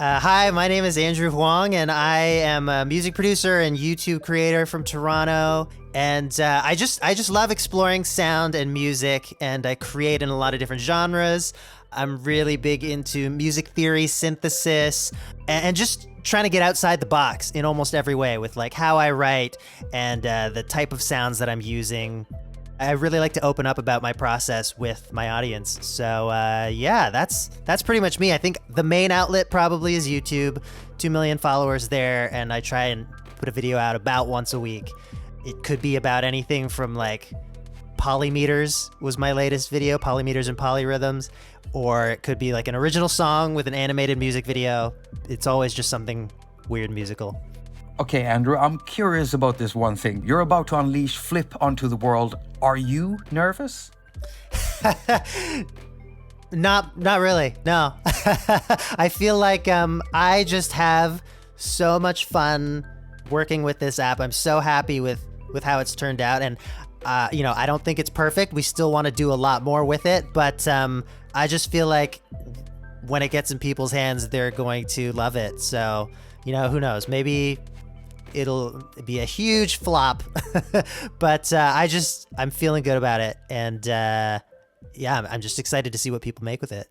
Hi, my name is Andrew Huang, and I am a music producer and YouTube creator from Toronto. And I just love exploring sound and music, and I create in a lot of different genres. I'm really big into music theory, synthesis, and just trying to get outside the box in almost every way with like how I write and the type of sounds that I'm using. I really like to open up about my process with my audience. So yeah, that's pretty much me. I think the main outlet probably is YouTube, 2 million followers there, and I try and put a video out about once a week. It could be about anything from like polymeters was my latest video, polymeters and polyrhythms, or it could be like an original song with an animated music video. It's always just something weird musical. Okay, Andrew, I'm curious about this one thing. You're about to unleash Flip onto the world. Are you nervous? Not really. No. I feel like I just have so much fun working with this app. I'm so happy with how it's turned out, and I don't think it's perfect. We still want to do a lot more with it, but I just feel like when it gets in people's hands, they're going to love it. So, who knows? Maybe it'll be a huge flop, but I'm feeling good about it. And yeah, I'm just excited to see what people make with it.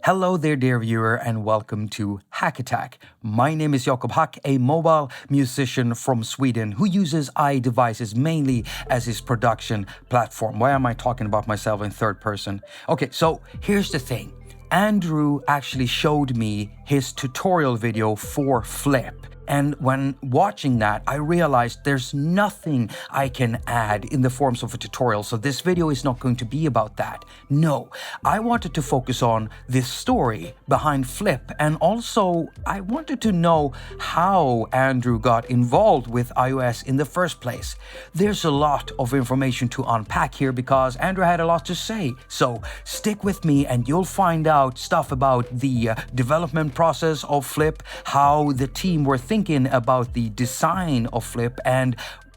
Hello there, dear viewer, and welcome to haQ. My name is Jakob, a mobile musician from Sweden who uses iDevices mainly as his production platform. Why am I talking about myself in third person? Okay, so here's the thing. Andrew actually showed me his tutorial video for Flip. And when watching that, I realized there's nothing I can add in the forms of a tutorial. So this video is not going to be about that. No, I wanted to focus on this story behind Flip. And also, I wanted to know how Andrew got involved with iOS in the first place. There's a lot of information to unpack here because Andrew had a lot to say. So stick with me and you'll find out stuff about the development process of Flip, how the team were thinking about the design of Flip, and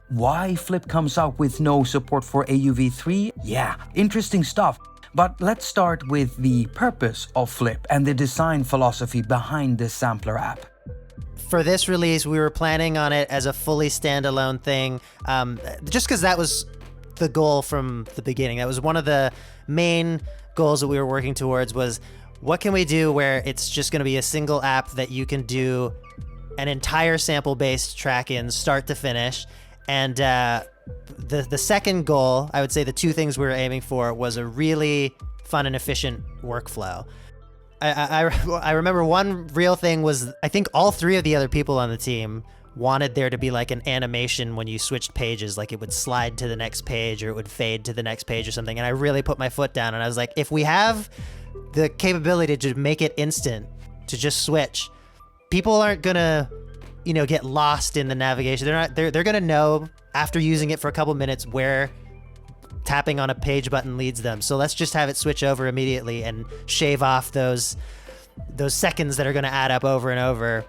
why Flip comes out with no support for AUV3. Yeah, interesting stuff. But let's start with the purpose of Flip and the design philosophy behind this sampler app. For this release, we were planning on it as a fully standalone thing, just because that was the goal from the beginning. That was one of the main goals that we were working towards, was what can we do where it's just going to be a single app that you can do an entire sample-based track in start to finish. And the second goal, I would say the two things we were aiming for, was a really fun and efficient workflow. I remember one real thing was, I think all three of the other people on the team wanted there to be like an animation when you switched pages, like it would slide to the next page or it would fade to the next page or something. And I really put my foot down and I was like, if we have the capability to make it instant, to just switch, people aren't gonna, get lost in the navigation. They're gonna know after using it for a couple minutes where tapping on a page button leads them. So let's just have it switch over immediately and shave off those seconds that are gonna add up over and over.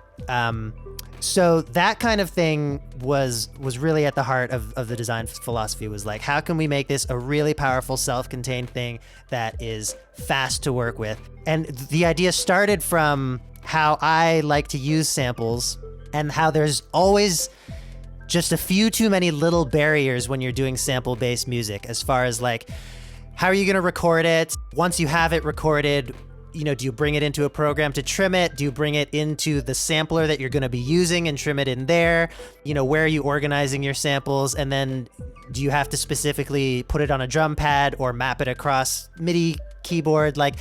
So that kind of thing was really at the heart of the design philosophy, was like, how can we make this a really powerful self-contained thing that is fast to work with? And the idea started from how I like to use samples and how there's always just a few too many little barriers when you're doing sample-based music, as far as like, how are you gonna record it? Once you have it recorded, do you bring it into a program to trim it? Do you bring it into the sampler that you're gonna be using and trim it in there? Where are you organizing your samples? And then do you have to specifically put it on a drum pad or map it across MIDI keyboard? Like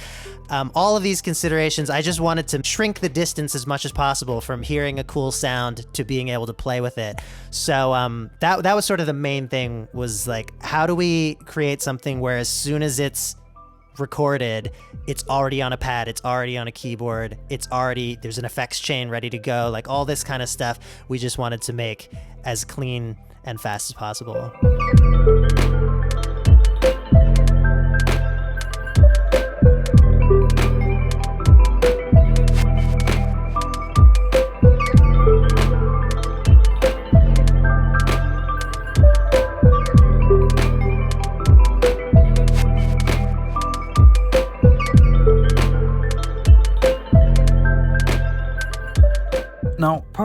all of these considerations, I just wanted to shrink the distance as much as possible from hearing a cool sound to being able to play with it. So that was sort of the main thing, was like, how do we create something where as soon as it's recorded, it's already on a pad, it's already on a keyboard, there's an effects chain ready to go, like all this kind of stuff we just wanted to make as clean and fast as possible.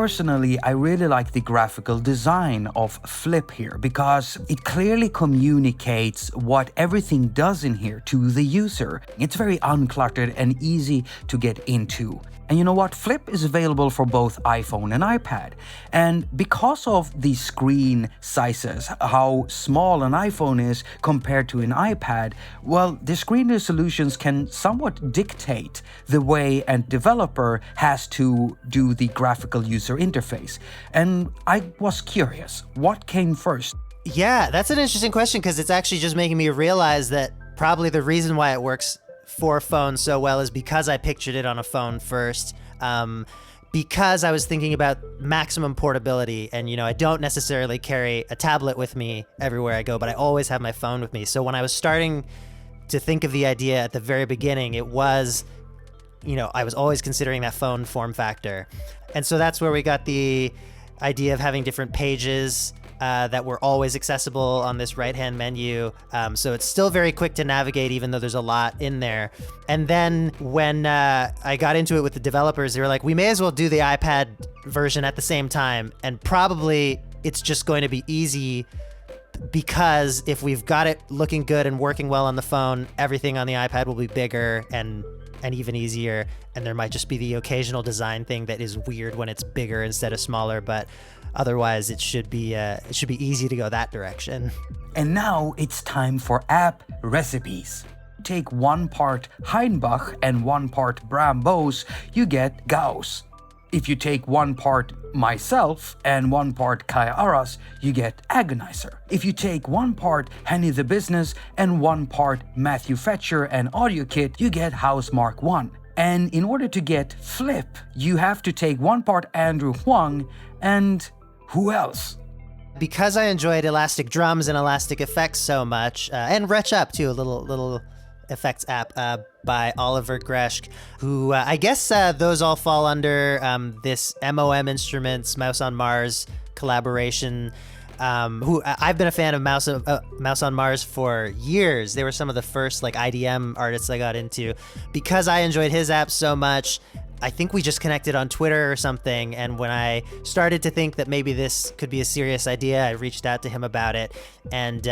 personally, I really like the graphical design of Flip here because it clearly communicates what everything does in here to the user. It's very uncluttered and easy to get into. And you know what? Flip is available for both iPhone and iPad. And because of the screen sizes, how small an iPhone is compared to an iPad, well, the screen resolutions can somewhat dictate the way a developer has to do the graphical user interface. And I was curious, what came first? Yeah, that's an interesting question because it's actually just making me realize that probably the reason why it works for phones so well is because I pictured it on a phone first, because I was thinking about maximum portability, and I don't necessarily carry a tablet with me everywhere I go, but I always have my phone with me. So when I was starting to think of the idea at the very beginning, it was, I was always considering that phone form factor. And so that's where we got the idea of having different pages that were always accessible on this right-hand menu. So it's still very quick to navigate, even though there's a lot in there. And then when I got into it with the developers, they were like, we may as well do the iPad version at the same time. And probably it's just going to be easy because if we've got it looking good and working well on the phone, everything on the iPad will be bigger and even easier. And there might just be the occasional design thing that is weird when it's bigger instead of smaller, but otherwise it should be easy to go that direction. And now it's time for app recipes. Take 1 part Heinbach and 1 part Brambos, you get Gauss. If you take 1 part myself and 1 part Kai Aras, you get Agonizer. If you take 1 part Henny the Business and 1 part Matthew Fetcher and Audio Kit, you get House Mark 1. And in order to get Flip, you have to take 1 part Andrew Huang and who else? Because I enjoyed Elastic Drums and Elastic Effects so much, and Retch Up too, a little effects app by Oliver Greschk, who I guess those all fall under this MOM Instruments Mouse on Mars collaboration. Who I've been a fan of Mouse on Mars for years. They were some of the first IDM artists I got into. Because I enjoyed his app so much, I think we just connected on Twitter or something, and when I started to think that maybe this could be a serious idea, I reached out to him about it, and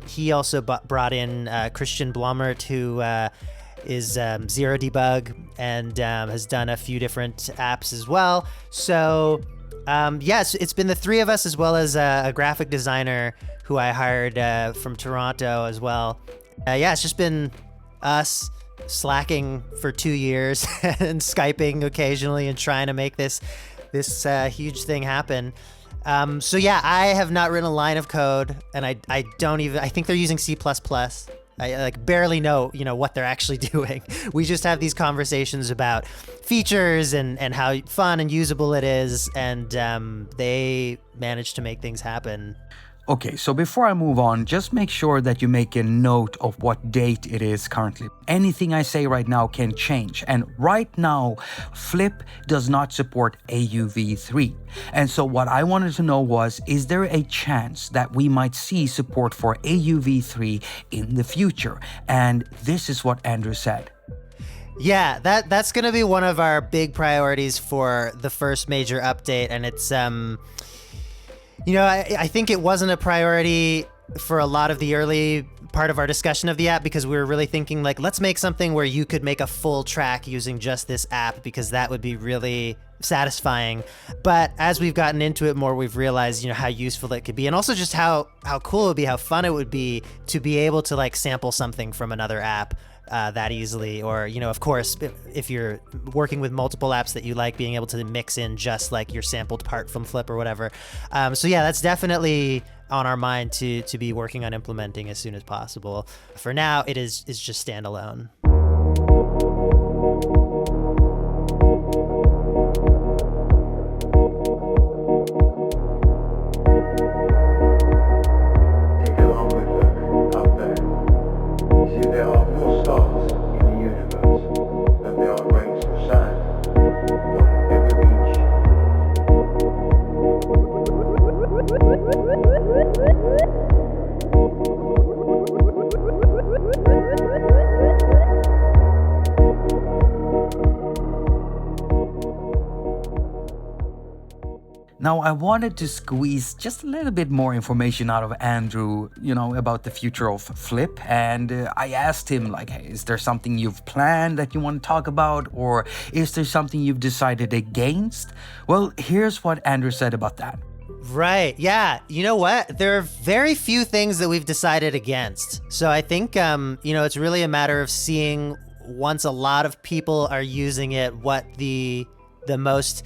he also brought in Christian Blomert, who is Zero Debug and has done a few different apps as well. So yes, it's been the 3 of us as well as a graphic designer who I hired from Toronto as well. It's just been us slacking for 2 years and Skyping occasionally and trying to make this huge thing happen. So yeah, I have not written a line of code, and I think they're using C++. I barely know what they're actually doing. We just have these conversations about features and how fun and usable it is, and they managed to make things happen. Okay, so before I move on, just make sure that you make a note of what date it is currently. Anything I say right now can change, and right now, Flip does not support AUV3. And so what I wanted to know was, is there a chance that we might see support for AUV3 in the future? And this is what Andrew said. Yeah, that's going to be one of our big priorities for the first major update, and it's I think it wasn't a priority for a lot of the early part of our discussion of the app because we were really thinking let's make something where you could make a full track using just this app, because that would be really satisfying. But as we've gotten into it more, we've realized, how useful it could be, and also just how cool it would be, how fun it would be to be able to sample something from another app that easily, or of course if you're working with multiple apps that you like, being able to mix in just your sampled part from Flip or whatever. So yeah, that's definitely on our mind to be working on implementing as soon as possible. For now, it's just standalone. Now, I wanted to squeeze just a little bit more information out of Andrew, about the future of Flip. And I asked him, like, hey, is there something you've planned that you want to talk about? Or is there something you've decided against? Well, here's what Andrew said about that. Right. Yeah. You know what? There are very few things that we've decided against. So I think, it's really a matter of seeing once a lot of people are using it, what the most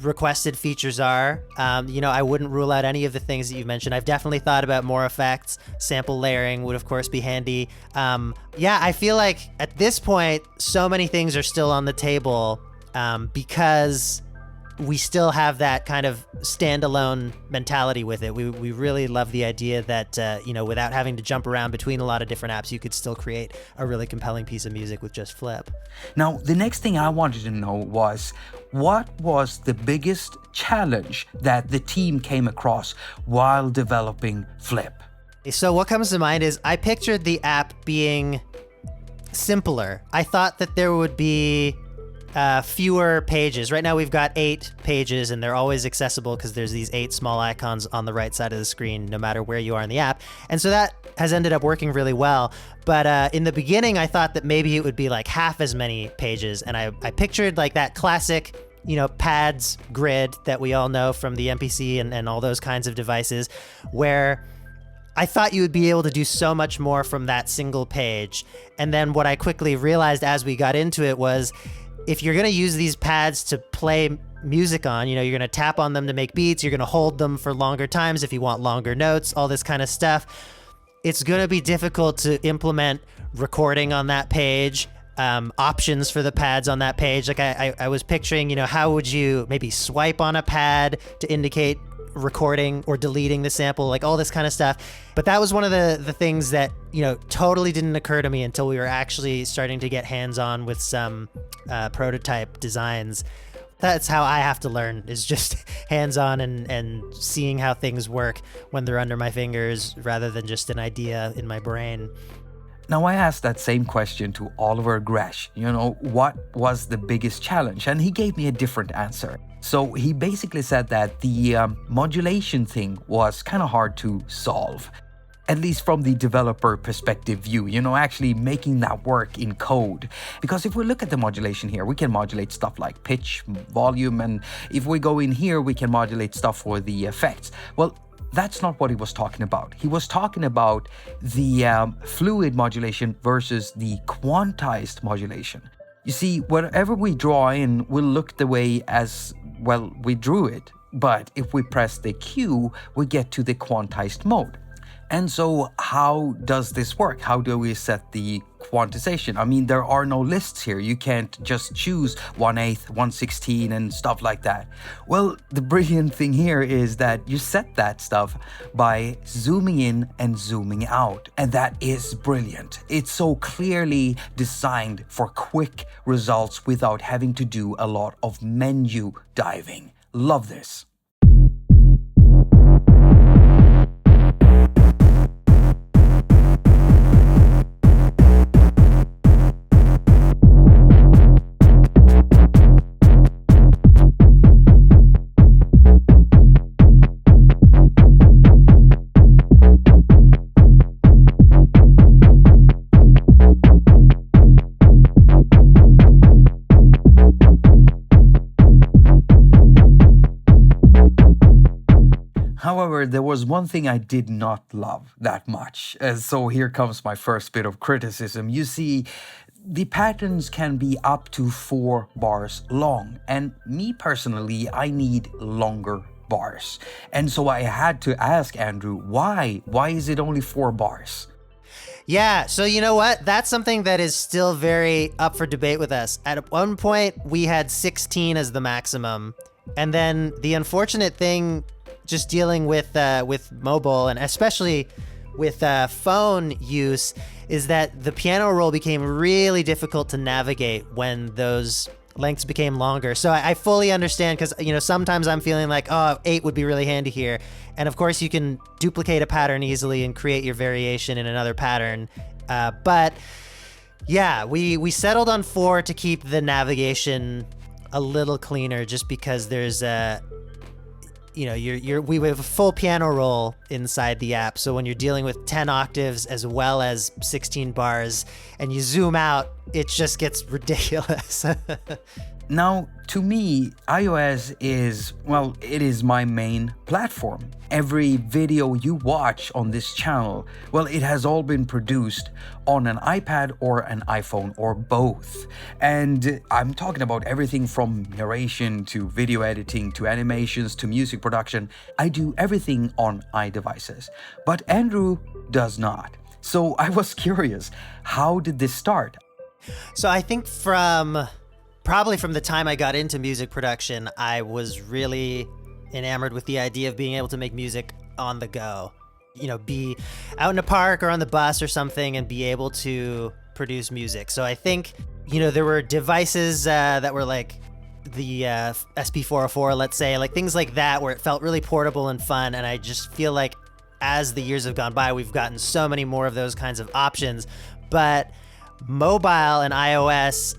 requested features are. I wouldn't rule out any of the things that you've mentioned. I've definitely thought about more effects. Sample layering would of course be handy. I feel like at this point, so many things are still on the table because we still have that kind of standalone mentality with it. We really love the idea that, without having to jump around between a lot of different apps, you could still create a really compelling piece of music with just Flip. Now, the next thing I wanted to know was, what was the biggest challenge that the team came across while developing Flip? So what comes to mind is I pictured the app being simpler. I thought that there would be fewer pages. Right now we've got 8 pages and they're always accessible because there's these 8 small icons on the right side of the screen no matter where you are in the app. And so that has ended up working really well. But in the beginning I thought that maybe it would be like half as many pages, and I pictured like that classic pads grid that we all know from the MPC and all those kinds of devices, where I thought you would be able to do so much more from that single page. And then what I quickly realized as we got into it was, if you're going to use these pads to play music on, you're going to tap on them to make beats, you're going to hold them for longer times if you want longer notes, all this kind of stuff. It's going to be difficult to implement recording on that page, options for the pads on that page. Like I was picturing, how would you maybe swipe on a pad to indicate recording or deleting the sample, like all this kind of stuff. But that was one of the things that, totally didn't occur to me until we were actually starting to get hands-on with some prototype designs. That's how I have to learn, is just hands-on and seeing how things work when they're under my fingers rather than just an idea in my brain. Now, I asked that same question to Oliver Gresh, what was the biggest challenge? And he gave me a different answer. So he basically said that the modulation thing was kind of hard to solve, at least from the developer perspective view, actually making that work in code. Because if we look at the modulation here, we can modulate stuff like pitch, volume, and if we go in here, we can modulate stuff for the effects. Well, that's not what he was talking about. He was talking about the fluid modulation versus the quantized modulation. You see, whatever we draw in will look the way as, we drew it. But if we press the Q, we get to the quantized mode. And so how does this work? How do we set the quantization? I mean, there are no lists here. You can't just choose 1/8, 1/16 and stuff like that. Well, the brilliant thing here is that you set that stuff by zooming in and zooming out. And that is brilliant. It's so clearly designed for quick results without having to do a lot of menu diving. Love this. However, there was one thing I did not love that much. So here comes my first bit of criticism. You see, the patterns can be up to 4 bars long. And me personally, I need longer bars. And so I had to ask Andrew, why? Why is it only 4 bars? Yeah, so you know what? That's something that is still very up for debate with us. At one point, we had 16 as the maximum. And then the unfortunate thing, just dealing with mobile and especially with phone use, is that the piano roll became really difficult to navigate when those lengths became longer. So I fully understand, because sometimes I'm feeling like, 8 would be really handy here. And of course you can duplicate a pattern easily and create your variation in another pattern. But yeah, we settled on 4 to keep the navigation a little cleaner, just because there's we have a full piano roll inside the app. So when you're dealing with 10 octaves as well as 16 bars and you zoom out, it just gets ridiculous. Now, to me, iOS it is my main platform. Every video you watch on this channel, it has all been produced on an iPad or an iPhone or both. And I'm talking about everything from narration to video editing to animations to music production. I do everything on iDevices, but Andrew does not. So I was curious, how did this start? So I think probably from the time I got into music production, I was really enamored with the idea of being able to make music on the go. Be out in a park or on the bus or something and be able to produce music. So I think, there were devices that were like the SP404, let's say, like things like that, where it felt really portable and fun. And I just feel like as the years have gone by, we've gotten so many more of those kinds of options. But mobile and iOS,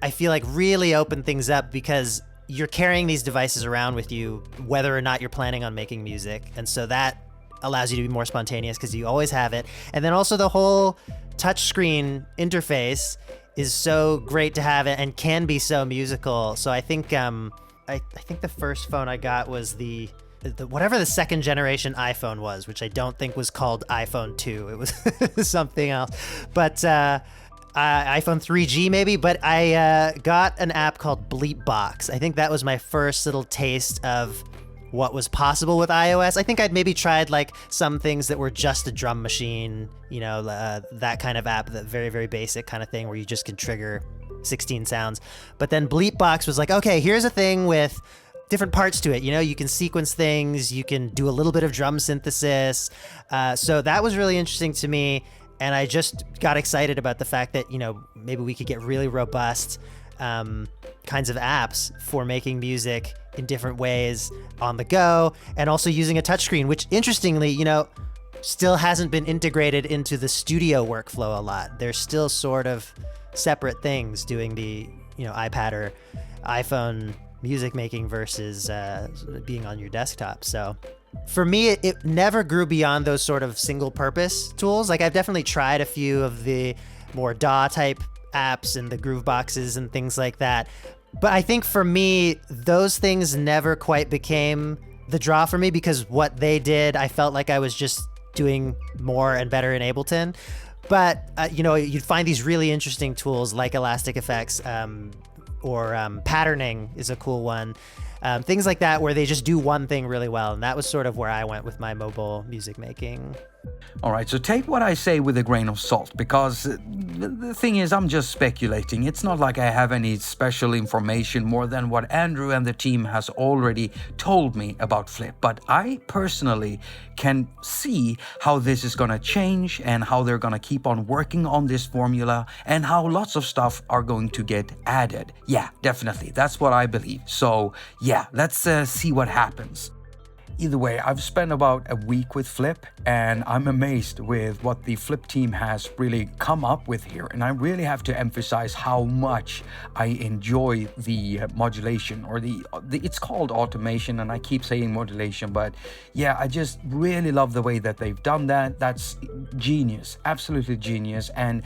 I feel like really open things up because you're carrying these devices around with you, whether or not you're planning on making music. And so that allows you to be more spontaneous because you always have it. And then also the whole touchscreen interface is so great to have it and can be so musical. So I think I think the first phone I got was the whatever the second generation iPhone was, which I don't think was called iPhone 2. It was something else. But iPhone 3G maybe, but I got an app called Bleepbox. I think that was my first little taste of what was possible with iOS. I think I'd maybe tried like some things that were just a drum machine, that kind of app, that very, very basic kind of thing where you just can trigger 16 sounds. But then Bleepbox was like, okay, here's a thing with different parts to it. You can sequence things, you can do a little bit of drum synthesis. So that was really interesting to me. And I just got excited about the fact that, maybe we could get really robust kinds of apps for making music in different ways on the go, and also using a touchscreen, which interestingly, still hasn't been integrated into the studio workflow a lot. They're still sort of separate things doing the, iPad or iPhone music making versus being on your desktop. So for me, it never grew beyond those sort of single purpose tools. Like I've definitely tried a few of the more DAW type apps and the groove boxes and things like that. But I think for me, those things never quite became the draw for me because what they did, I felt like I was just doing more and better in Ableton. But, you'd find these really interesting tools like Elastic Effects or patterning is a cool one. Things like that where they just do one thing really well. And that was sort of where I went with my mobile music making. All right, so take what I say with a grain of salt, because the thing is, I'm just speculating. It's not like I have any special information more than what Andrew and the team has already told me about Flip. But I personally can see how this is going to change and how they're going to keep on working on this formula and how lots of stuff are going to get added. Yeah, definitely. That's what I believe. So yeah, let's see what happens. Either way, I've spent about a week with Flip, and I'm amazed with what the Flip team has really come up with here. And I really have to emphasize how much I enjoy the modulation, or the it's called automation, and I keep saying modulation, but yeah, I just really love the way that they've done that. That's genius, absolutely genius. And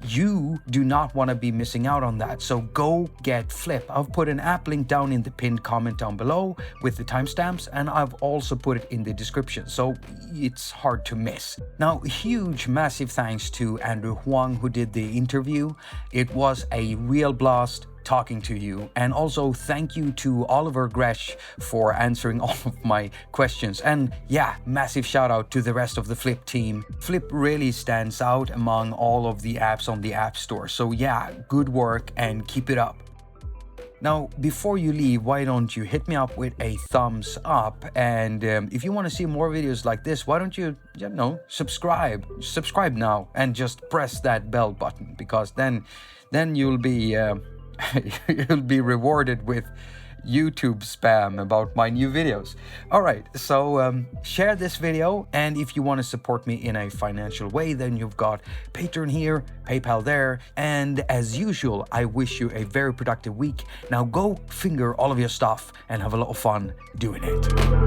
you do not want to be missing out on that. So go get Flip. I've put an app link down in the pinned comment down below with the timestamps, and I've also put it in the description, so it's hard to miss. Now, huge, massive thanks to Andrew Huang who did the interview. It was a real blast talking to you, and also thank you to Oliver Gresh for answering all of my questions. And yeah, massive shout out to the rest of the Flip team. Flip really stands out among all of the apps on the App Store. So yeah, good work and keep it up. Now, before you leave, why don't you hit me up with a thumbs up? And if you want to see more videos like this, why don't you subscribe? Subscribe now and just press that bell button, because then you'll be you'll be rewarded with YouTube spam about my new videos. All right, so share this video, and if you want to support me in a financial way, then you've got Patreon here, PayPal there, and as usual, I wish you a very productive week. Now go finger all of your stuff and have a lot of fun doing it.